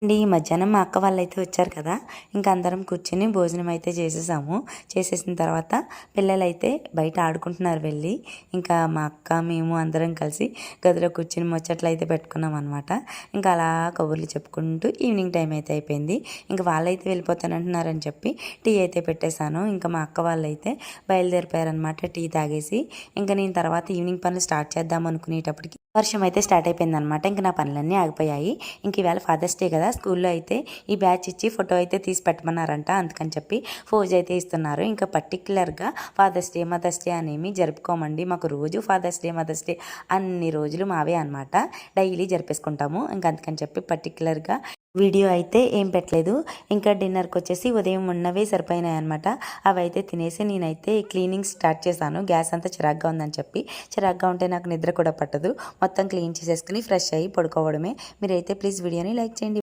అండి ఈ మధ్యాహ్నం మా అక్క వాళ్ళైతే వచ్చారు కదా, ఇంకా అందరం కూర్చొని భోజనం అయితే చేసేసాము. చేసేసిన తర్వాత పిల్లలైతే బయట ఆడుకుంటున్నారు వెళ్ళి. ఇంకా మా అక్క మేము అందరం కలిసి గదిలో కూర్చొని ముచ్చట్లు అయితే పెట్టుకున్నాం అనమాట. ఇంకా అలా కబుర్లు చెప్పుకుంటూ ఈవినింగ్ టైం అయితే అయిపోయింది. ఇంకా వాళ్ళైతే వెళ్ళిపోతానంటున్నారని చెప్పి టీ అయితే పెట్టేశాను. ఇంకా మా అక్క వాళ్ళైతే బయలుదేరిపోయారనమాట టీ తాగేసి. ఇంకా నేను తర్వాత ఈవినింగ్ పనులు స్టార్ట్ చేద్దాం అనుకునేటప్పటికి వర్షం అయితే స్టార్ట్ అయిపోయింది అనమాట. ఇంకా నా పనులన్నీ ఆగిపోయాయి. ఇంక ఈవేళ ఫాదర్స్ డే కదా, స్కూల్లో అయితే ఈ బ్యాచ్ ఇచ్చి ఫోటో అయితే తీసి పెట్టమన్నారంట. అందుకని చెప్పి ఫోజ్ అయితే ఇస్తున్నారు. ఇంకా పర్టికులర్గా ఫాదర్స్ డే మదర్స్ డే అనేమి జరుపుకోమండి. మాకు రోజు ఫాదర్స్ డే మదర్స్ డే అన్ని రోజులు మావే అనమాట. డైలీ జరిపేసుకుంటాము. ఇంకా అందుకని చెప్పి పర్టికులర్గా వీడియో అయితే ఏం పెట్టలేదు. ఇంకా డిన్నర్కి వచ్చేసి ఉదయం ఉన్నవే సరిపోయినాయి అనమాట. అవి అయితే తినేసి నేనైతే క్లీనింగ్ స్టార్ట్ చేశాను. గ్యాస్ అంతా చిరాగ్గా ఉందని చెప్పి. చిరాగ్గా ఉంటే నాకు నిద్ర కూడా పట్టదు. మొత్తం క్లీన్ చేసేసుకుని ఫ్రెష్ అయ్యి పడుకోవడమే. మీరైతే ప్లీజ్ వీడియోని లైక్ చేయండి.